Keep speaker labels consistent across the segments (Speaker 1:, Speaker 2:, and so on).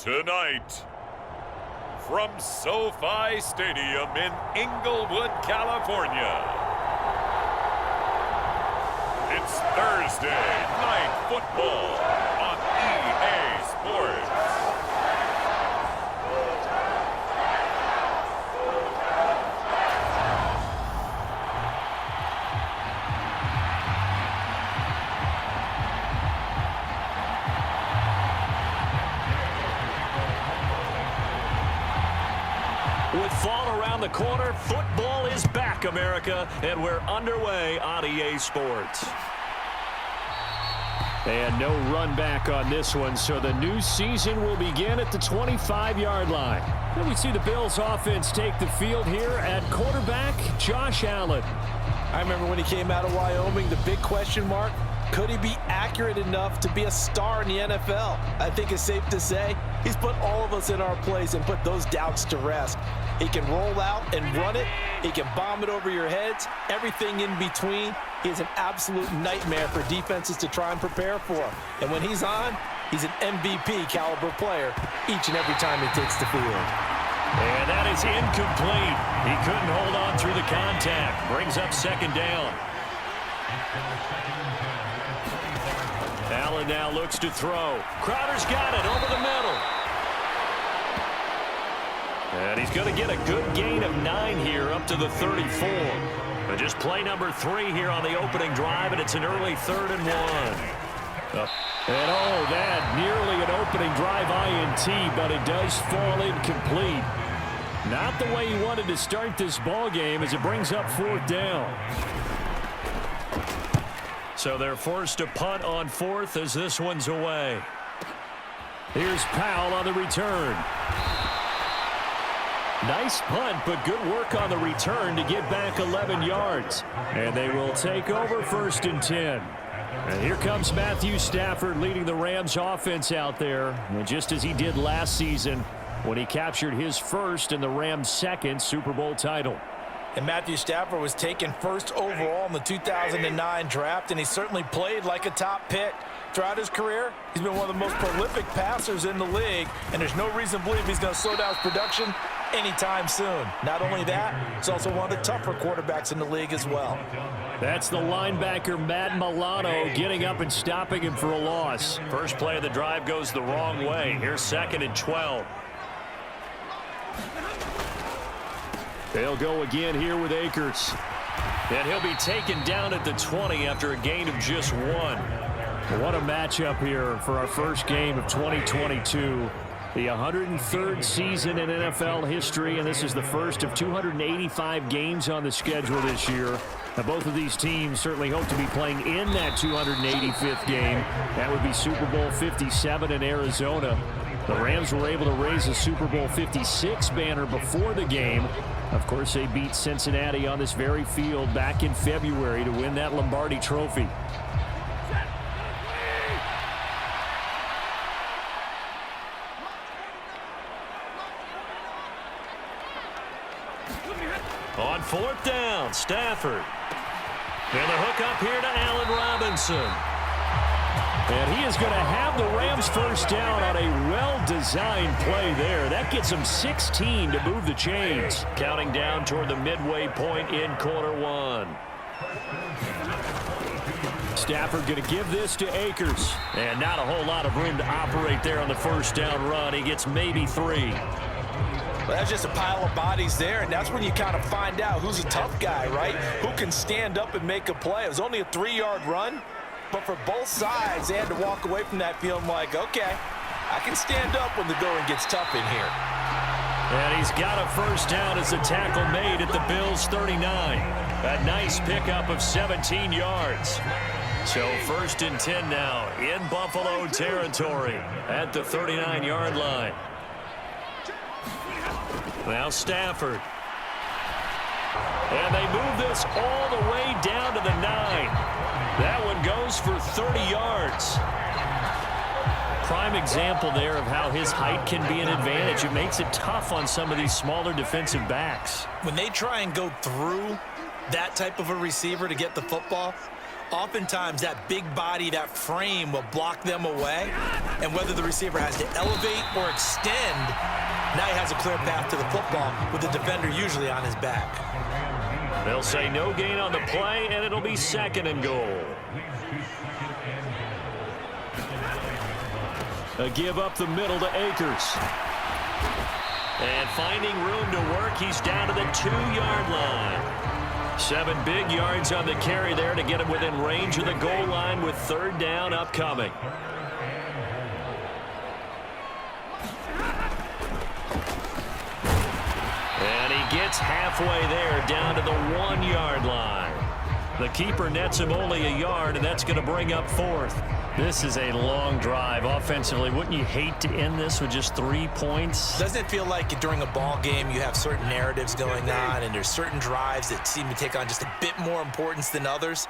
Speaker 1: Tonight, from SoFi Stadium in Inglewood, California, it's Thursday Night Football on EA Sports.
Speaker 2: With fall around the corner, football is back, America, and we're underway on EA Sports. And no run back on this one, so the new season will begin at the 25-yard line. And we see the Bills offense take the field here at quarterback, Josh Allen.
Speaker 3: I remember when he came out of Wyoming, the big question mark, could he be accurate enough to be a star in the NFL? I think it's safe to say he's put all of us in our place and put those doubts to rest. He can roll out and run it. He can bomb it over your heads. Everything in between. He is an absolute nightmare for defenses to try and prepare for. And when he's on, he's an MVP caliber player each and every time he takes the field.
Speaker 2: And that is incomplete. He couldn't hold on through the contact. Brings up second down. Allen now looks to throw. Crowder's got it over the middle. And he's going to get a good gain of 9 here up to the 34. But just play number 3 here on the opening drive, and it's an early 3rd and 1. And oh, that nearly an opening drive INT, but it does fall incomplete. Not the way he wanted to start this ball game as it brings up 4th down. So they're forced to punt on 4th as this one's away. Here's Powell on the return. Nice punt, but good work on the return to get back 11 yards. And they will take over 1st and 10. And here comes Matthew Stafford leading the Rams offense out there. And just as he did last season when he captured his first and the Rams' second Super Bowl title.
Speaker 3: And Matthew Stafford was taken first overall in the 2009 draft, and he certainly played like a top pick. Throughout his career, he's been one of the most prolific passers in the league, and there's no reason to believe he's going to slow down his production anytime soon. Not only that, he's also one of the tougher quarterbacks in the league as well.
Speaker 2: That's the linebacker, Matt Milano, getting up and stopping him for a loss. First play of the drive goes the wrong way. Here's 2nd and 12. They'll go again here with Akers. And he'll be taken down at the 20 after a gain of just 1. What a matchup here for our first game of 2022. The 103rd season in NFL history, and this is the first of 285 games on the schedule this year. Now, both of these teams certainly hope to be playing in that 285th game. That would be Super Bowl 57 in Arizona. The Rams were able to raise a Super Bowl 56 banner before the game. Of course, they beat Cincinnati on this very field back in February to win that Lombardi Trophy. On 4th down, Stafford. And the hook up here to Allen Robinson. And he is going to have the Rams first down on a well-designed play there. That gets them 16 to move the chains. Counting down toward the midway point in quarter 1. Stafford going to give this to Akers. And not a whole lot of room to operate there on the first down run. He gets maybe 3.
Speaker 3: Well, that's just a pile of bodies there, and that's when you kind of find out who's a tough guy, right? Who can stand up and make a play. It was only a 3-yard run, but for both sides, they had to walk away from that feeling like, okay, I can stand up when the going gets tough in here.
Speaker 2: And he's got a first down as the tackle made at the Bills' 39. A nice pickup of 17 yards. So 1st and 10 now in Buffalo territory at the 39-yard line. Now Stafford. And they move this all the way down to the 9. That one goes for 30 yards. Prime example there of how his height can be an advantage. It makes it tough on some of these smaller defensive backs.
Speaker 3: When they try and go through that type of a receiver to get the football, Oftentimes, that big body, that frame will block them away. And whether the receiver has to elevate or extend, now he has a clear path to the football with the defender usually on his back.
Speaker 2: They'll say no gain on the play, and it'll be 2nd and goal. A give up the middle to Akers. And finding room to work, he's down to the 2-yard line. 7 big yards on the carry there to get him within range of the goal line with 3rd down upcoming. And he gets halfway there, down to the 1-yard line. The keeper nets him only a yard, and that's going to bring up 4th. This is a long drive offensively. Wouldn't you hate to end this with just 3 points?
Speaker 3: Doesn't it feel like during a ball game you have certain narratives going on and there's certain drives that seem to take on just a bit more importance than others?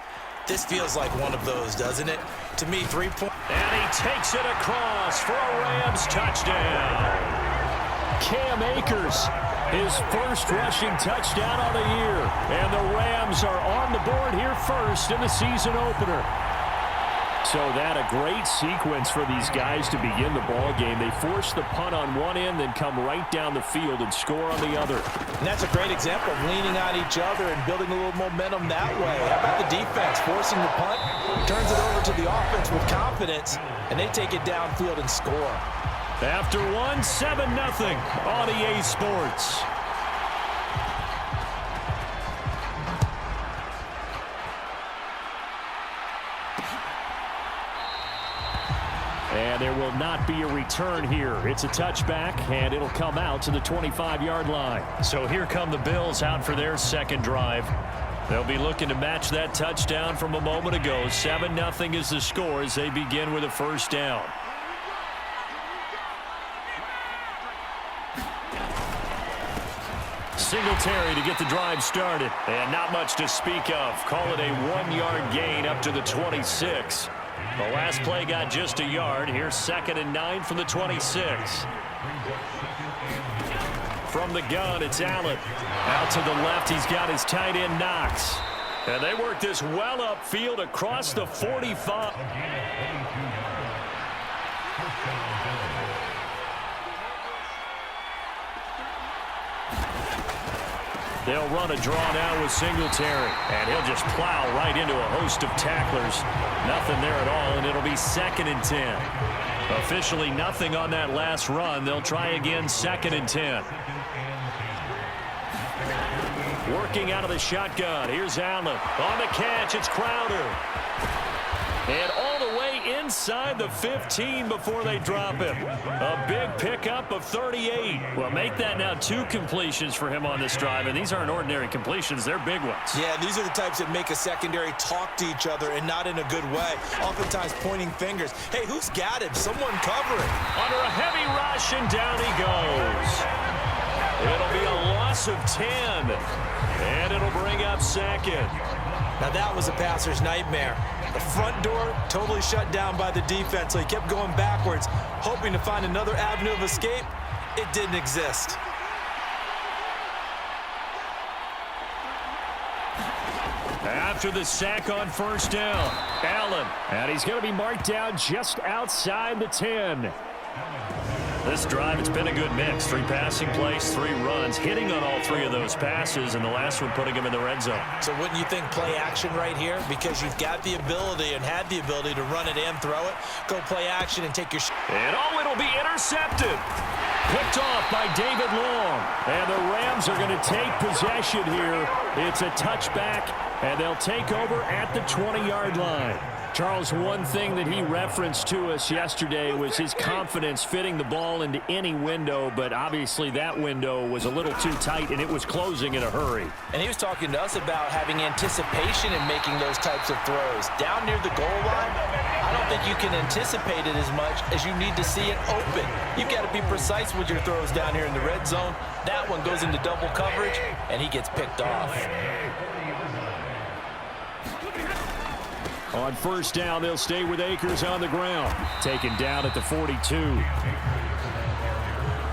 Speaker 3: This feels like one of those, doesn't it? To me, 3 points.
Speaker 2: And he takes it across for a Rams touchdown. Cam Akers, his first rushing touchdown on the year. And the Rams are on the board here first in the season opener. So that a great sequence for these guys to begin the ball game. They force the punt on one end, then come right down the field and score on the other.
Speaker 3: And that's a great example of leaning on each other and building a little momentum that way. How about the defense forcing the punt, turns it over to the offense with confidence, and they take it downfield and score.
Speaker 2: After 1, 7-0 on EA Sports. And there will not be a return here. It's a touchback, and it'll come out to the 25-yard line. So here come the Bills out for their 2nd drive. They'll be looking to match that touchdown from a moment ago. 7-0 is the score as they begin with a 1st down. Singletary to get the drive started. And not much to speak of. Call it a 1-yard gain up to the 26. The last play got just a yard. Here's 2nd and 9 from the 26. From the gun, it's Allen. Out to the left, he's got his tight end, Knox. And they work this well upfield across the 45. They'll run a draw now with Singletary. And he'll just plow right into a host of tacklers. Nothing there at all, and it'll be 2nd and 10. Officially nothing on that last run. They'll try again, 2nd and 10. Working out of the shotgun. Here's Allen. On the catch, it's Crowder. And all the way inside the 15 before they drop him. A big pickup of 38. Well, make that now 2 completions for him on this drive, and these aren't ordinary completions. They're big ones.
Speaker 3: Yeah, these are the types that make a secondary talk to each other and not in a good way. Oftentimes pointing fingers. Hey, who's got him? Someone cover it.
Speaker 2: Under a heavy rush, and down he goes. It'll be a loss of 10, and it'll bring up 2nd.
Speaker 3: Now that was a passer's nightmare. The front door totally shut down by the defense, so he kept going backwards, hoping to find another avenue of escape. It didn't exist.
Speaker 2: After the sack on 1st down, Allen. And he's going to be marked down just outside the 10. This drive, it's been a good mix. 3 passing plays, 3 runs, hitting on all 3 of those passes, and the last one putting him in the red zone.
Speaker 3: So wouldn't you think play action right here? Because you've got the ability and had the ability to run it and throw it. Go play action and take your shot.
Speaker 2: And it'll be intercepted. Picked off by David Long. And the Rams are going to take possession here. It's a touchback, and they'll take over at the 20-yard line. Charles, one thing that he referenced to us yesterday was his confidence fitting the ball into any window, but obviously that window was a little too tight, and it was closing in a hurry.
Speaker 3: And he was talking to us about having anticipation in making those types of throws. Down near the goal line, I don't think you can anticipate it as much as you need to see it open. You've got to be precise with your throws down here in the red zone. That one goes into double coverage, and he gets picked off.
Speaker 2: On 1st down, they'll stay with Akers on the ground. Taken down at the 42.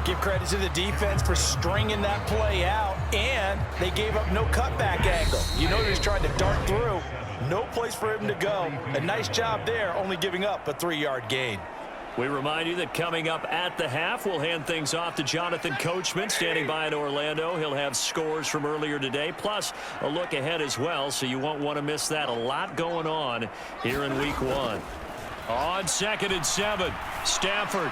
Speaker 3: Give credit to the defense for stringing that play out, and they gave up no cutback angle. You know, they just tried to dart through. No place for him to go. A nice job there, only giving up a 3-yard gain.
Speaker 2: We remind you that coming up at the half, we'll hand things off to Jonathan Coachman, standing by in Orlando. He'll have scores from earlier today, plus a look ahead as well, so you won't want to miss that. A lot going on here in Week 1. On 2nd and 7, Stafford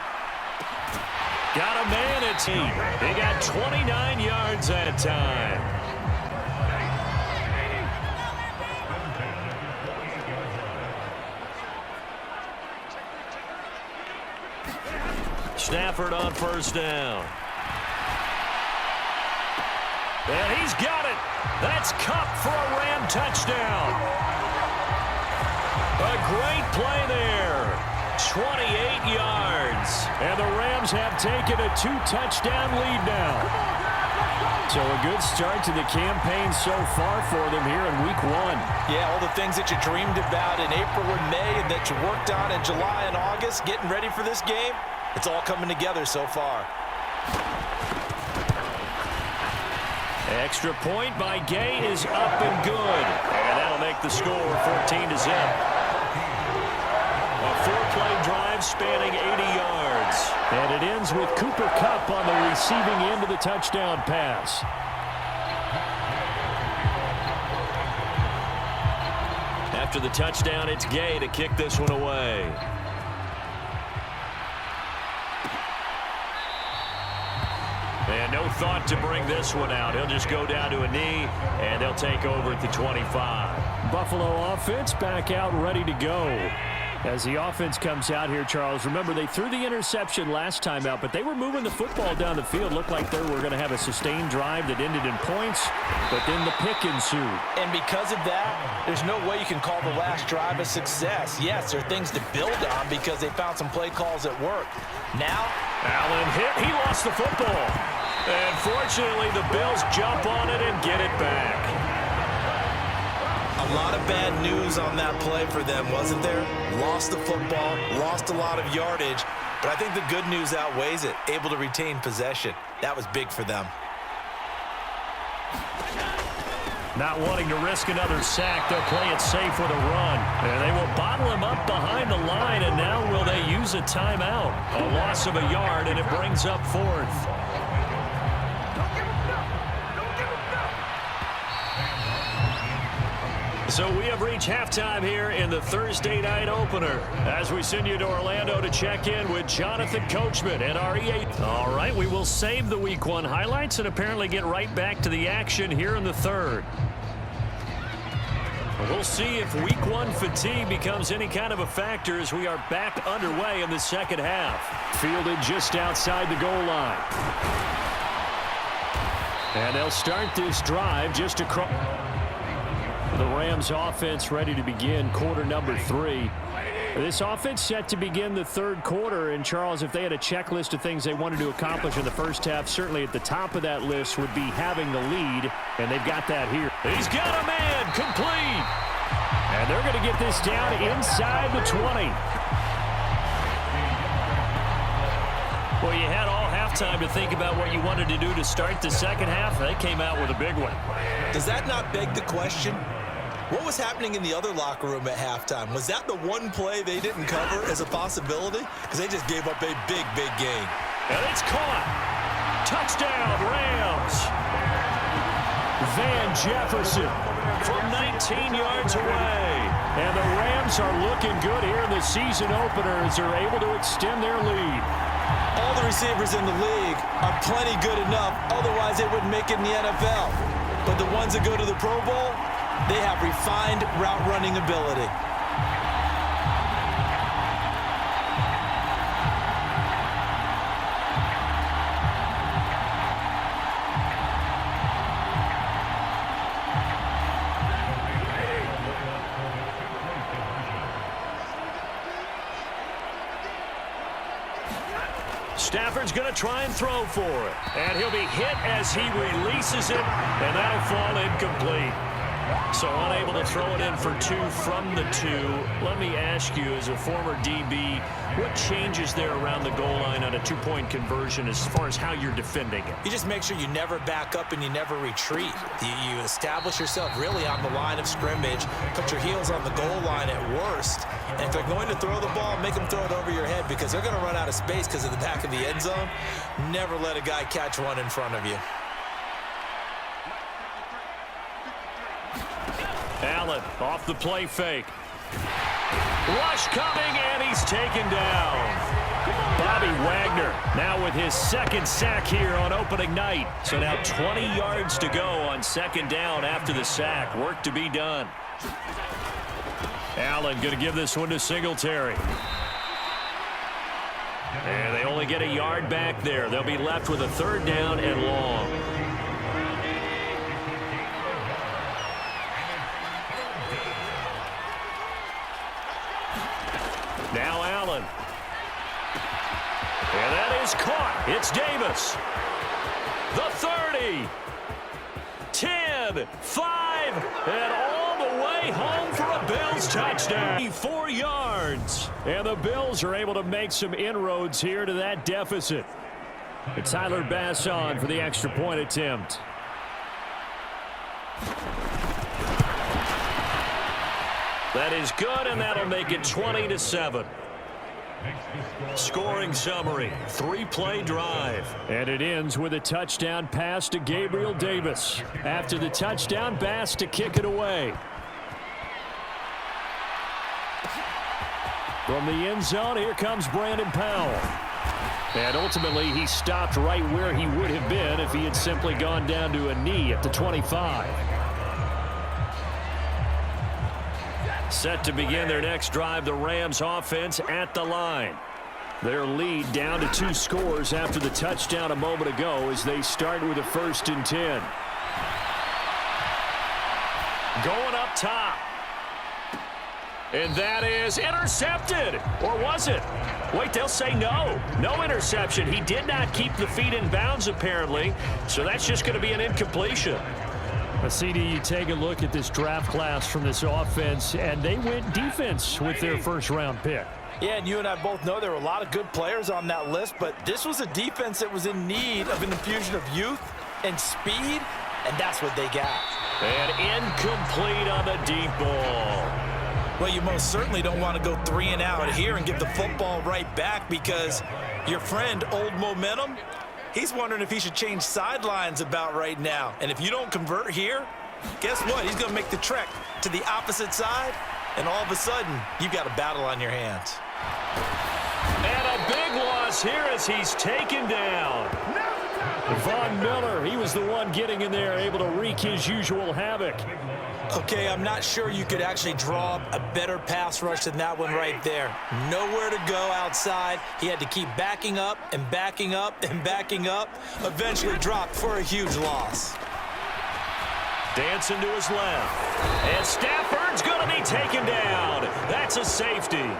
Speaker 2: got a man at team. He got 29 yards that time. Stafford on 1st down. And he's got it. That's Kupp for a Ram touchdown. A great play there. 28 yards. And the Rams have taken a 2-touchdown lead now. So a good start to the campaign so far for them here in Week 1.
Speaker 3: Yeah, all the things that you dreamed about in April and May and that you worked on in July and August, getting ready for this game, it's all coming together so far.
Speaker 2: Extra point by Gay is up and good. And that'll make the score 14-0. A 4-play drive spanning 80 yards. And it ends with Cooper Kupp on the receiving end of the touchdown pass. After the touchdown, it's Gay to kick this one away. And no thought to bring this one out. He'll just go down to a knee, and they'll take over at the 25. Buffalo offense back out ready to go. As the offense comes out here, Charles, remember they threw the interception last time out, but they were moving the football down the field. Looked like they were going to have a sustained drive that ended in points, but then the pick ensued.
Speaker 3: And because of that, there's no way you can call the last drive a success. Yes, there are things to build on because they found some play calls that work. Now,
Speaker 2: Allen hit. He lost the football. And fortunately, the Bills jump on it and get it back.
Speaker 3: A lot of bad news on that play for them, wasn't there? Lost the football, lost a lot of yardage, but I think the good news outweighs it. Able to retain possession. That was big for them.
Speaker 2: Not wanting to risk another sack, they'll play it safe with a run. And they will bottle him up behind the line, and now will they use a timeout? A loss of a yard, and it brings up 4th. So we have reached halftime here in the Thursday night opener as we send you to Orlando to check in with Jonathan Coachman and our EA. All right, we will save the Week 1 highlights and apparently get right back to the action here in the 3rd. We'll see if Week 1 fatigue becomes any kind of a factor as we are back underway in the 2nd half. Fielded just outside the goal line. And they'll start this drive just across. The Rams offense ready to begin quarter number 3. This offense set to begin the 3rd quarter. And, Charles, if they had a checklist of things they wanted to accomplish in the first half, certainly at the top of that list would be having the lead. And they've got that here. He's got a man complete. And they're going to get this down inside the 20. Well, you had all halftime to think about what you wanted to do to start the 2nd half. They came out with a big one.
Speaker 3: Does that not beg the question? What was happening in the other locker room at halftime? Was that the one play they didn't cover as a possibility? Because they just gave up a big, big gain.
Speaker 2: And it's caught. Touchdown, Rams. Van Jefferson from 19 yards away. And the Rams are looking good here in the season opener as they're able to extend their lead.
Speaker 3: All the receivers in the league are plenty good enough, otherwise they wouldn't make it in the NFL. But the ones that go to the Pro Bowl, they have refined route running ability.
Speaker 2: Stafford's going to try and throw for it. And he'll be hit as he releases it, and that'll fall incomplete. So unable to throw it in for 2 from the 2. Let me ask you, as a former DB, what changes there around the goal line on a 2-point conversion as far as how you're defending it?
Speaker 3: You just make sure you never back up and you never retreat. You establish yourself really on the line of scrimmage, put your heels on the goal line at worst, and if they're going to throw the ball, make them throw it over your head because they're going to run out of space because of the back of the end zone. Never let a guy catch one in front of you.
Speaker 2: Allen off the play fake. Rush coming, and he's taken down. Bobby Wagner now with his 2nd sack here on opening night. So now 20 yards to go on 2nd down after the sack. Work to be done. Allen going to give this one to Singletary. And they only get a yard back there. They'll be left with a 3rd down and long. Now Allen. And that is caught. It's Davis. The 30. 10, 5, and all the way home for a Bills touchdown. 4 yards. And the Bills are able to make some inroads here to that deficit. It's Tyler Bass on for the extra point attempt. That is good, and that'll make it 20-7. Scoring summary, 3-play drive. And it ends with a touchdown pass to Gabriel Davis. After the touchdown, Bass to kick it away. From the end zone, here comes Brandon Powell. And ultimately, he stopped right where he would have been if he had simply gone down to a knee at the 25. Set to begin their next drive, the Rams offense at the line. Their lead down to 2 scores after the touchdown a moment ago as they start with a 1st and 10. Going up top. And that is intercepted. Or was it? Wait, they'll say no. No interception. He did not keep the feet in bounds, apparently. So that's just going to be an incompletion. CD, you take a look at this draft class from this offense, and they went defense with their 1st-round pick.
Speaker 3: Yeah, and you and I both know there were a lot of good players on that list, but this was a defense that was in need of an infusion of youth and speed, and that's what they got.
Speaker 2: And incomplete on the deep ball.
Speaker 3: Well, you most certainly don't want to go 3 and out here and give the football right back because your friend, Old Momentum, he's wondering if he should change sidelines about right now. And if you don't convert here, guess what? He's going to make the trek to the opposite side, and all of a sudden, you've got a battle on your hands.
Speaker 2: And a big loss here as he's taken down. Von Miller, he was the one getting in there, able to wreak his usual havoc.
Speaker 3: Okay, I'm not sure you could actually draw up a better pass rush than that one right there. Nowhere to go outside. He had to keep backing up and backing up and backing up. Eventually dropped for a huge loss.
Speaker 2: Dancing to his left. And Stafford's going to be taken down. That's a safety.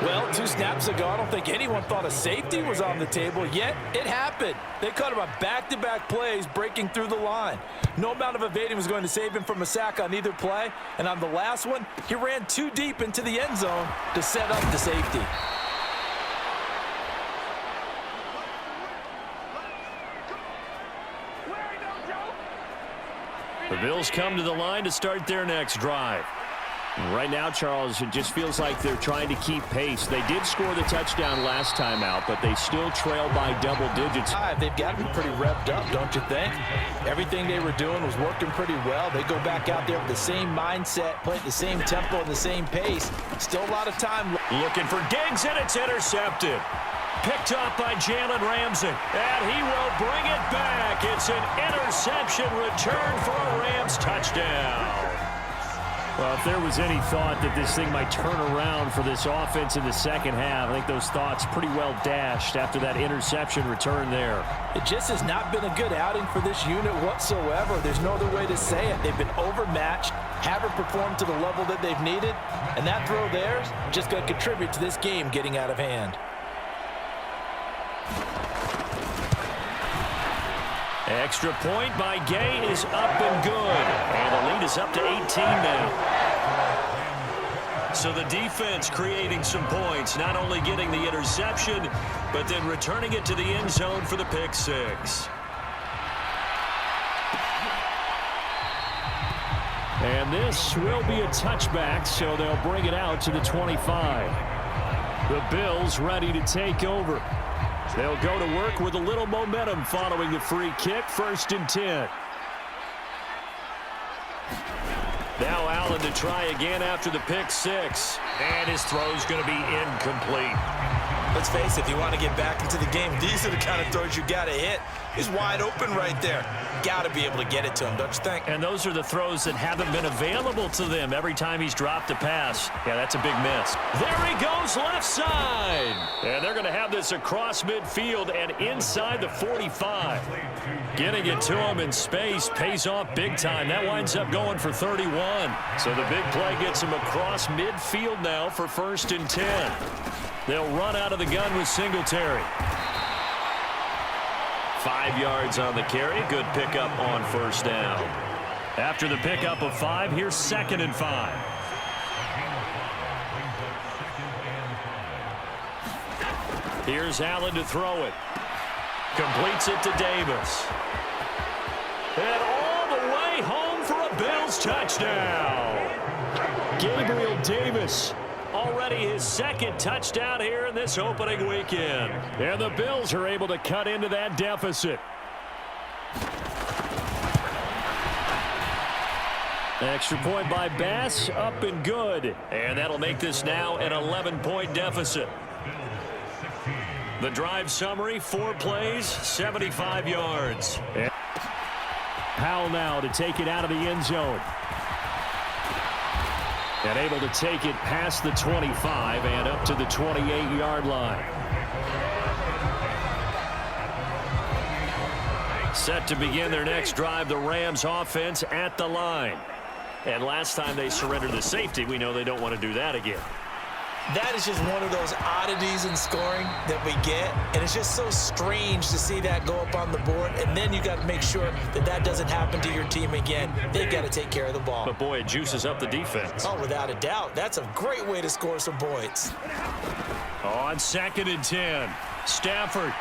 Speaker 3: Well, 2 snaps ago, I don't think anyone thought a safety was on the table, yet it happened. They cut him on back-to-back plays, breaking through the line. No amount of evading was going to save him from a sack on either play, and on the last one, he ran too deep into the end zone to set up the safety.
Speaker 2: The Bills come to the line to start their next drive. Right now, Charles, it just feels like they're trying to keep pace. They did score the touchdown last time out, but they still trail by double digits.
Speaker 3: They've got to be pretty revved up, don't you think? Everything they were doing was working pretty well. They go back out there with the same mindset, playing the same tempo and the same pace. Still a lot of time.
Speaker 2: Looking for Diggs, and it's intercepted. Picked up by Jalen Ramsey, and he will bring it back. It's an interception return for a Rams touchdown. Well, if there was any thought that this thing might turn around for this offense in the second half, I think those thoughts pretty well dashed after that interception return there.
Speaker 3: It just has not been a good outing for this unit whatsoever. There's no other way to say it. They've been overmatched, haven't performed to the level that they've needed, and that throw there is just going to contribute to this game getting out of hand.
Speaker 2: Extra point by Gay is up and good. And the lead is up to 18 now. So the defense creating some points, not only getting the interception, but then returning it to the end zone for the pick six. And this will be a touchback, so they'll bring it out to the 25. The Bills ready to take over. They'll go to work with a little momentum following the free kick, 1st and 10. Now Allen to try again after the pick six. And his throw's going to be incomplete.
Speaker 3: Let's face it, if you want to get back into the game, these are the kind of throws you got to hit. He's wide open right there. Got to be able to get it to him, don't you think?
Speaker 2: And those are the throws that haven't been available to them every time he's dropped a pass. Yeah, that's a big miss. There he goes, left side. And they're going to have this across midfield and inside the 45. Getting it to him in space pays off big time. That winds up going for 31. So the big play gets him across midfield now for 1st and 10. They'll run out of the gun with Singletary. 5 yards on the carry. Good pickup on 1st down. After the pickup of 5, here's 2nd and 5. Here's Allen to throw it. Completes it to Davis. And all the way home for a Bills touchdown. Gabriel Davis. Already his 2nd touchdown here in this opening weekend. And the Bills are able to cut into that deficit. Extra point by Bass, up and good. And that'll make this now an 11-point deficit. The drive summary, 4 plays, 75 yards. And Powell now to take it out of the end zone. And able to take it past the 25 and up to the 28-yard line. Set to begin their next drive, the Rams offense at the line. And last time they surrendered the safety, we know they don't want to do that again.
Speaker 3: That is just one of those oddities in scoring that we get, and it's just so strange to see that go up on the board, and then you got to make sure that that doesn't happen to your team again. They've got to take care of the ball.
Speaker 2: But boy, it juices up the defense.
Speaker 3: Oh, without a doubt. That's a great way to score some points.
Speaker 2: On 2nd and 10, Stafford.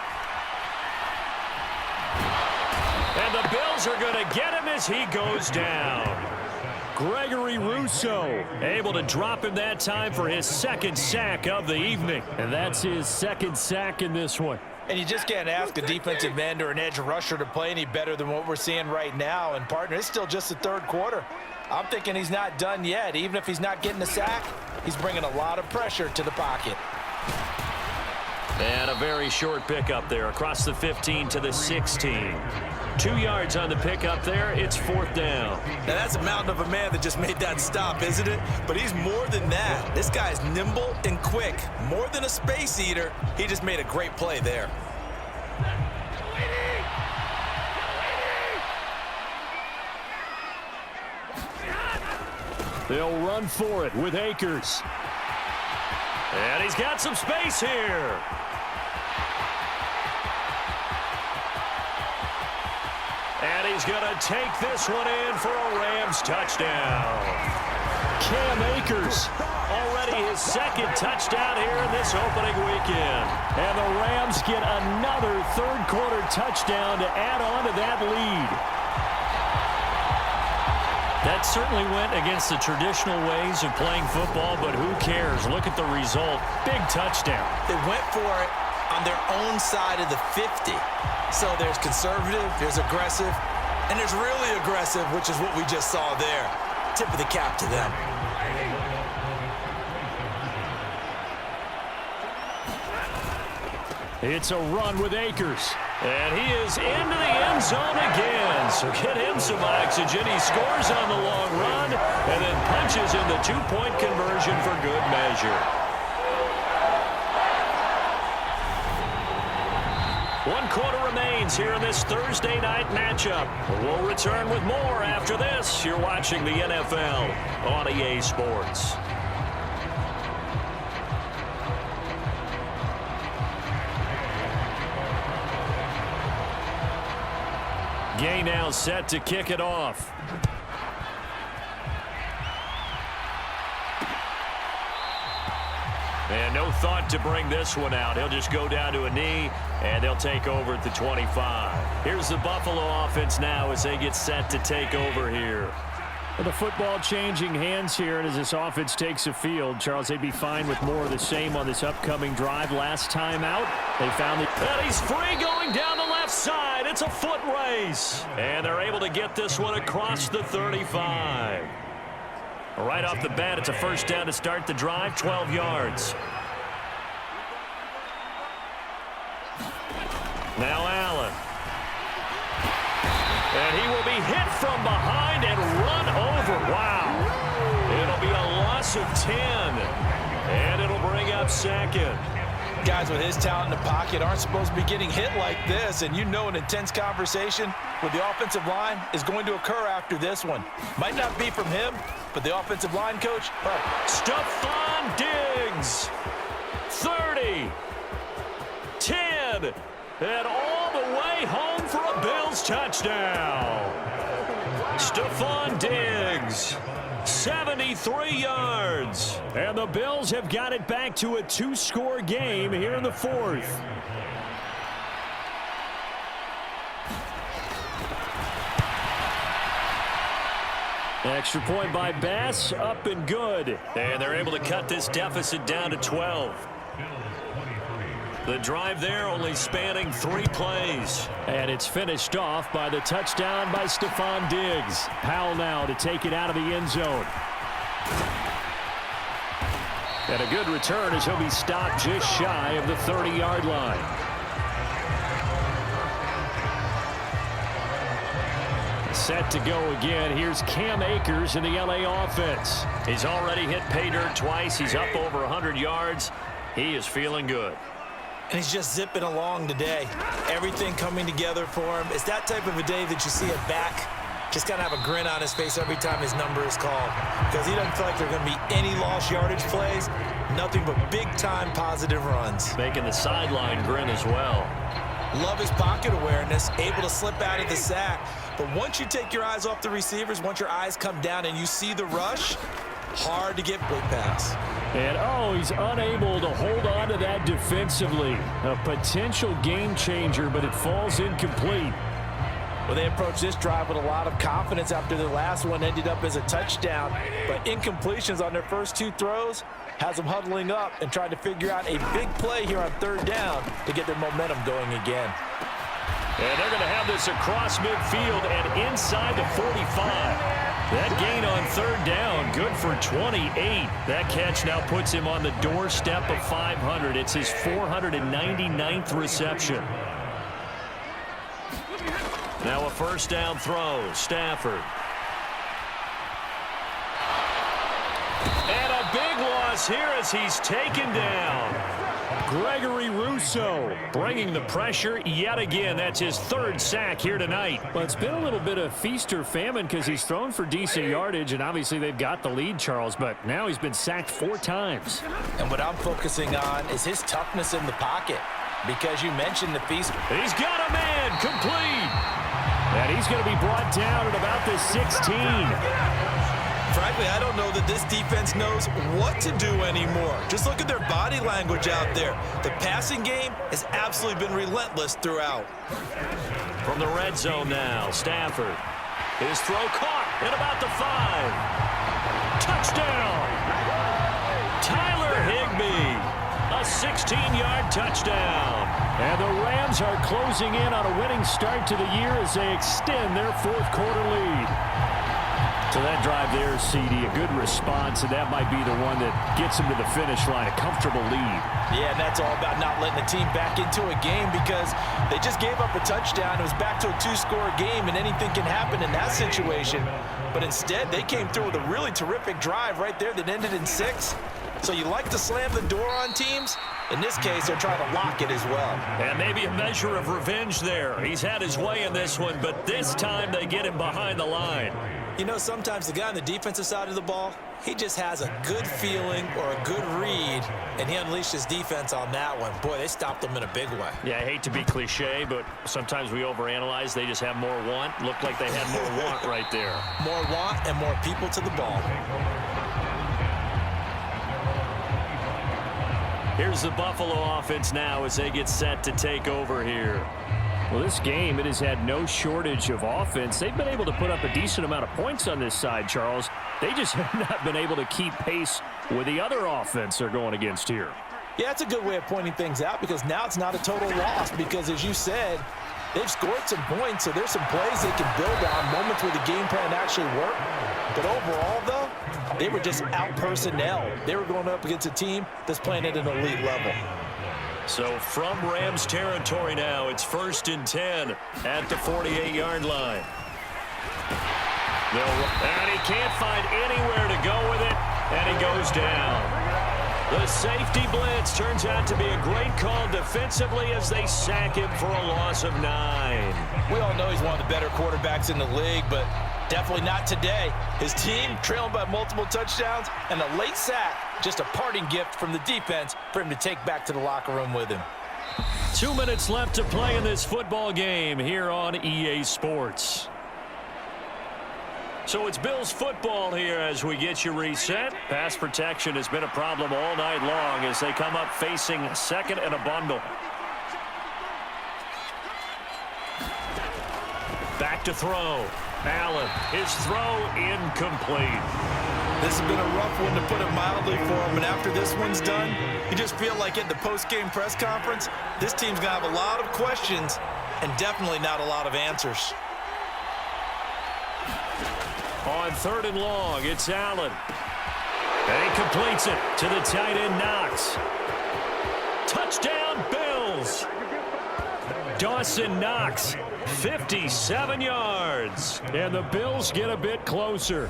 Speaker 2: And the Bills are going to get him as he goes down. Gregory Rousseau able to drop him that time for his 2nd sack of the evening. And that's his 2nd sack in this one.
Speaker 3: And you just can't ask a defensive end or an edge rusher to play any better than what we're seeing right now. And, partner, it's still just the 3rd quarter. I'm thinking he's not done yet. Even if he's not getting a sack, he's bringing a lot of pressure to the pocket.
Speaker 2: And a very short pickup there across the 15 to the 16. 2 yards on the pickup there. It's 4th down.
Speaker 3: Now, that's a mountain of a man that just made that stop, isn't it? But he's more than that. This guy's nimble and quick. More than a space eater. He just made a great play there.
Speaker 2: They'll run for it with Akers. And he's got some space here. And he's going to take this one in for a Rams touchdown. Cam Akers, already his 2nd touchdown here in this opening weekend. And the Rams get another 3rd quarter touchdown to add on to that lead. That certainly went against the traditional ways of playing football, but who cares? Look at the result. Big touchdown.
Speaker 3: They went for it on their own side of the 50. So there's conservative, there's aggressive, and there's really aggressive, which is what we just saw there. Tip of the cap to them.
Speaker 2: It's a run with Akers. And he is into the end zone again. So get him some oxygen. He scores on the long run and then punches in the 2-point conversion for good measure. 1 quarter remains here in this Thursday night matchup. We'll return with more after this. You're watching the NFL on EA Sports. Gay now set to kick it off. And no thought to bring this one out. He'll just go down to a knee, and they'll take over at the 25. Here's the Buffalo offense now as they get set to take over here.
Speaker 4: Well, the football changing hands here, and as this offense takes the field, Charles, they'd be fine with more of the same on this upcoming drive. Last time out, they found the...
Speaker 2: And he's free going down the left side. It's a foot race. And they're able to get this one across the 35. Right off the bat, it's a first down to start the drive, 12 yards. Now Allen. And he will be hit from behind and run over. Wow. It'll be a loss of 10. And it'll bring up second.
Speaker 3: Guys with his talent in the pocket aren't supposed to be getting hit like this, and you know an intense conversation with the offensive line is going to occur after this one. Might not be from him, but the offensive line coach,
Speaker 2: Stephon Diggs, 30, 10, and all the way home for a Bills touchdown. Stephon Diggs, 73 yards.
Speaker 4: And the Bills have got it back to a 2-score game here in the fourth. Extra point by Bass, up and good.
Speaker 2: And they're able to cut this deficit down to 12. The drive there only spanning 3 plays.
Speaker 4: And it's finished off by the touchdown by Stephon Diggs. Powell now to take it out of the end zone. And a good return as he'll be stopped just shy of the 30-yard line. Set to go again. Here's Cam Akers in the LA offense.
Speaker 2: He's already hit pay dirt twice. He's up over 100 yards. He is feeling good.
Speaker 3: and he's just zipping along today. Everything coming together for him. It's that type of a day that you see a back just kind of have a grin on his face every time his number is called, because he doesn't feel like there are going to be any lost yardage plays, nothing but big-time positive runs.
Speaker 2: Making the sideline grin as well.
Speaker 3: Love his pocket awareness, able to slip out of the sack. But once you take your eyes off the receivers, once your eyes come down and you see the rush, hard to get big pass.
Speaker 4: And, oh, he's unable to hold on to that defensively. A potential game changer, but it falls incomplete.
Speaker 3: Well, they approached this drive with a lot of confidence after the last one ended up as a touchdown. But incompletions on their first two throws has them huddling up and trying to figure out a big play here on third down to get their momentum going again.
Speaker 2: And they're going to have this across midfield and inside the 45. That gain on third down, good for 28. That catch now puts him on the doorstep of 500. It's his 499th reception. Now a first down throw, Stafford. And a big loss here as he's taken down.
Speaker 4: Gregory Rousseau
Speaker 2: bringing the pressure yet again. That's his third sack here tonight.
Speaker 4: Well, it's been a little bit of feast or famine because he's thrown for decent yardage, and obviously they've got the lead, Charles, but now he's been sacked 4 times.
Speaker 3: And what I'm focusing on is his toughness in the pocket, because you mentioned the feast.
Speaker 2: He's got a man, complete.
Speaker 4: And he's going to be brought down at about the 16.
Speaker 3: Frankly, I don't know that this defense knows what to do anymore. Just look at their body language out there. The passing game has absolutely been relentless throughout.
Speaker 2: From the red zone now, Stafford. His throw caught at about the 5. Touchdown! Tyler Higbee. A 16-yard touchdown.
Speaker 4: And the Rams are closing in on a winning start to the year as they extend their fourth-quarter lead. So that drive there, CD, a good response, and that might be the one that gets them to the finish line, a comfortable lead.
Speaker 3: Yeah, and that's all about not letting the team back into a game, because they just gave up a touchdown. It was back to a 2-score game, and anything can happen in that situation. But instead, they came through with a really terrific drive right there that ended in 6. So you like to slam the door on teams. In this case, they're trying to lock it as well.
Speaker 2: And maybe a measure of revenge there. He's had his way in this one, but this time they get him behind the line.
Speaker 3: You know, sometimes the guy on the defensive side of the ball, he just has a good feeling or a good read, and he unleashed his defense on that one. Boy, they stopped him in a big way.
Speaker 2: Yeah, I hate to be cliche, but sometimes we overanalyze. They just have more want. Looked like they had more want right there.
Speaker 3: More want and more people to the ball.
Speaker 2: Here's the Buffalo offense now as they get set to take over here.
Speaker 4: Well, this game, it has had no shortage of offense. They've been able to put up a decent amount of points on this side, Charles. They just have not been able to keep pace with the other offense they're going against here.
Speaker 3: Yeah, that's a good way of pointing things out because now it's not a total loss because, as you said, they've scored some points, so there's some plays they can build on, moments where the game plan actually worked. But overall, though, they were just out-personnel. They were going up against a team that's playing at an elite level.
Speaker 2: So from Rams territory now, it's 1st and 10 at the 48-yard line. And he can't find anywhere to go with it, and he goes down. The safety blitz turns out to be a great call defensively as they sack him for a loss of 9.
Speaker 3: We all know he's one of the better quarterbacks in the league, but definitely not today. His team trailing by multiple touchdowns and a late sack, just a parting gift from the defense for him to take back to the locker room with him.
Speaker 2: 2 minutes left to play in this football game here on EA Sports. So it's Bills football here as we get you reset. Pass protection has been a problem all night long as they come up facing second and a bundle. Back to throw. Allen, his throw incomplete.
Speaker 3: This has been a rough one to put it mildly for him, and after this one's done, you just feel like at the post-game press conference, this team's going to have a lot of questions and definitely not a lot of answers.
Speaker 2: On 3rd and long, it's Allen. And he completes it to the tight end, Knox. Touchdown, Bills! Dawson Knox, 57 yards.
Speaker 4: And the Bills get a bit closer.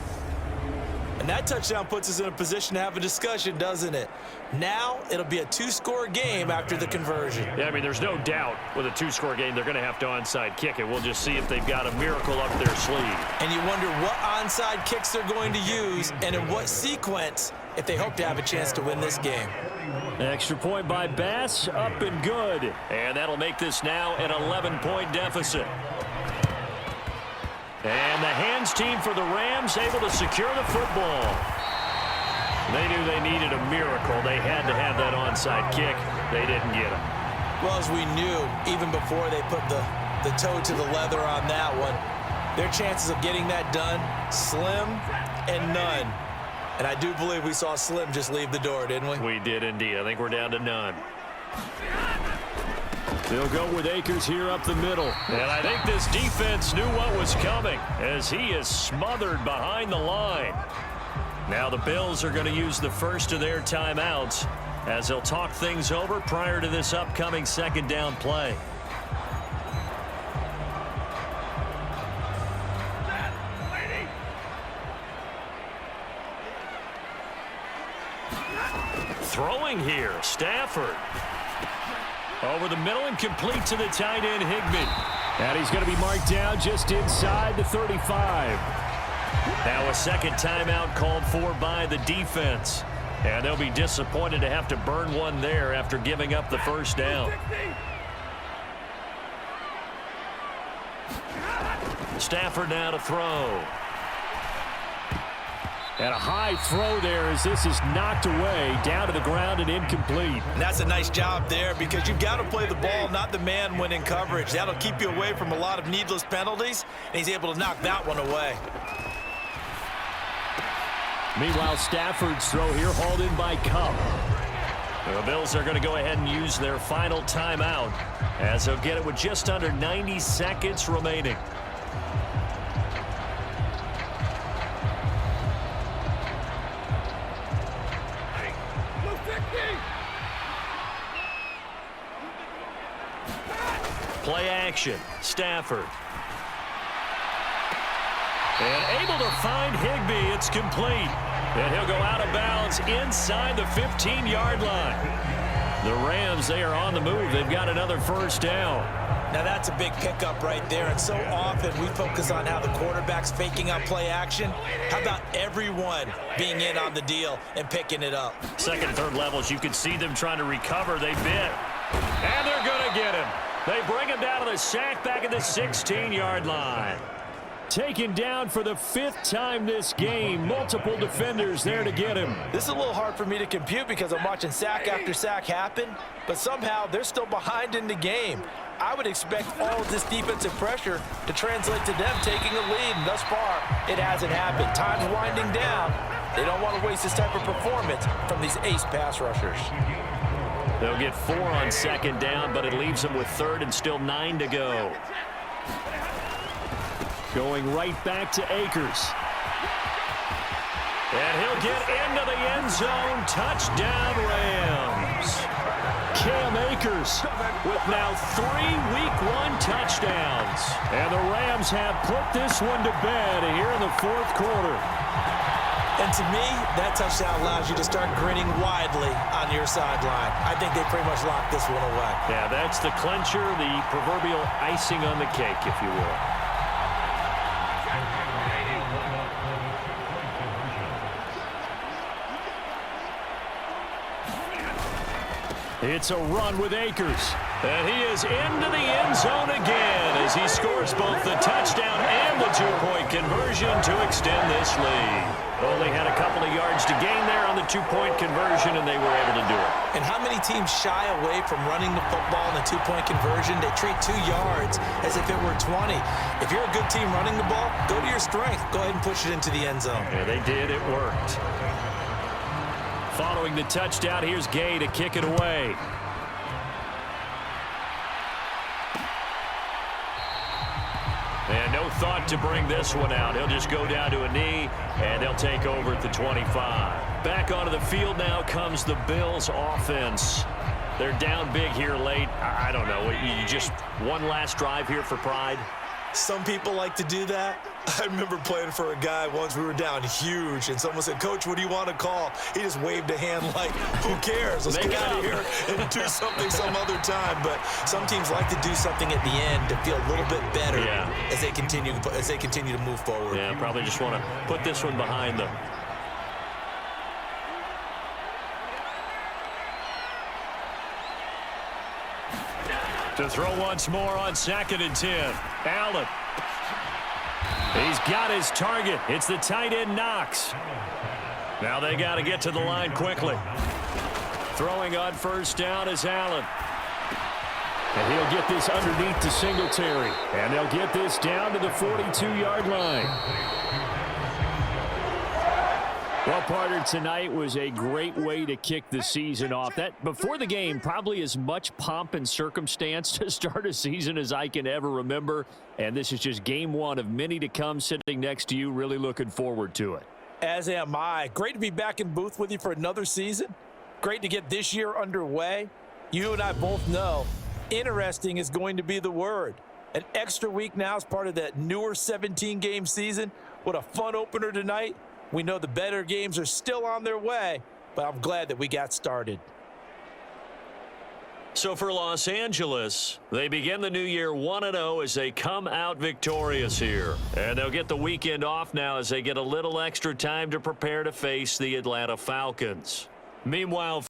Speaker 3: And that touchdown puts us in a position to have a discussion, doesn't it? Now it'll be a 2-score game after the conversion.
Speaker 2: Yeah, I mean, there's no doubt with a 2-score game, they're going to have to onside kick it. We'll just see if they've got a miracle up their sleeve.
Speaker 3: And you wonder what onside kicks they're going to use and in what sequence if they hope to have a chance to win this game.
Speaker 2: Extra point by Bass, up and good. And that'll make this now an 11-point deficit. And the hands team for the Rams able to secure the football. They knew they needed a miracle. They had to have that onside kick. They didn't get it.
Speaker 3: Well, as we knew, even before they put the toe to the leather on that one, their chances of getting that done, slim and none. And I do believe we saw Slim just leave the door, didn't we?
Speaker 2: We did indeed. I think we're down to none.
Speaker 4: They'll go with Akers here up the middle.
Speaker 2: And I think this defense knew what was coming as he is smothered behind the line. Now the Bills are going to use the first of their timeouts as they'll talk things over prior to this upcoming 2nd down play. Throwing here, Stafford. Over the middle and complete to the tight end, Higbee.
Speaker 4: And he's going to be marked down just inside the 35.
Speaker 2: Now a second timeout called for by the defense. And they'll be disappointed to have to burn one there after giving up the first down. Stafford now to throw.
Speaker 4: And a high throw there as this is knocked away, down to the ground and incomplete.
Speaker 3: And that's a nice job there because you've got to play the ball, not the man when in coverage. That'll keep you away from a lot of needless penalties, and he's able to knock that one away.
Speaker 4: Meanwhile, Stafford's throw here hauled in by Cup.
Speaker 2: The Bills are going to go ahead and use their final timeout as they'll get it with just under 90 seconds remaining. Play action, Stafford. And able to find Higbee, it's complete. And he'll go out of bounds inside the 15-yard line. The Rams, they are on the move. They've got another first down.
Speaker 3: Now that's a big pickup right there, and so often we focus on how the quarterback's faking out play action. How about everyone being in on the deal and picking it up?
Speaker 2: Second and third levels, you can see them trying to recover. They bit. And they're going to get him. They bring him down to the sack back at the 16-yard line. Taken down for the 5th time this game. Multiple defenders there to get him.
Speaker 3: This is a little hard for me to compute because I'm watching sack after sack happen, but somehow they're still behind in the game. I would expect all of this defensive pressure to translate to them taking a lead, and thus far, it hasn't happened. Time's winding down. They don't want to waste this type of performance from these ace pass rushers.
Speaker 2: They'll get 4 on second down, but it leaves them with third and still 9 to go. Going right back to Akers. And he'll get into the end zone. Touchdown, Rams. Cam Akers with now 3 Week 1 touchdowns. And the Rams have put this one to bed here in the 4th quarter.
Speaker 3: And to me, that touchdown allows you to start grinning widely on your sideline. I think they pretty much locked this one away.
Speaker 2: Yeah, that's the clincher, the proverbial icing on the cake, if you will. It's a run with Akers. And he is into the end zone again as he scores both the touchdown and the 2-point conversion to extend this lead. Only had a couple of yards to gain there on the 2-point conversion, and they were able to do it.
Speaker 3: And how many teams shy away from running the football in the 2-point conversion? They treat 2 yards as if it were 20. If you're a good team running the ball, go to your strength. Go ahead and push it into the end zone.
Speaker 2: Yeah, they did. It worked. Following the touchdown, here's Gay to kick it away. And no thought to bring this one out. He'll just go down to a knee, and they'll take over at the 25. Back onto the field now comes the Bills offense. They're down big here late. I don't know. You just one last drive here for pride?
Speaker 3: Some people like to do that. I remember playing for a guy once. We were down huge, and someone said, "Coach, what do you want to call?" He just waved a hand like, who cares? Let's get out of here and do something some other time. But some teams like to do something at the end to feel a little bit better as they continue to move forward.
Speaker 2: Yeah, probably just want to put this one behind them. To throw once more on 2nd and 10. Allen. He's got his target. It's the tight end Knox. Now they got to get to the line quickly. Throwing on first down is Allen.
Speaker 4: And he'll get this underneath to Singletary. And they'll get this down to the 42-yard line. Well, partner, tonight was a great way to kick the season off. That before the game, probably as much pomp and circumstance to start a season as I can ever remember. And this is just game 1 of many to come sitting next to you. Really looking forward to it.
Speaker 3: As am I. Great to be back in booth with you for another season. Great to get this year underway. You and I both know interesting is going to be the word. An extra week now as part of that newer 17-game season. What a fun opener tonight. We know the better games are still on their way, but I'm glad that we got started.
Speaker 2: So for Los Angeles, they begin the new year 1-0 as they come out victorious here. And they'll get the weekend off now as they get a little extra time to prepare to face the Atlanta Falcons. Meanwhile,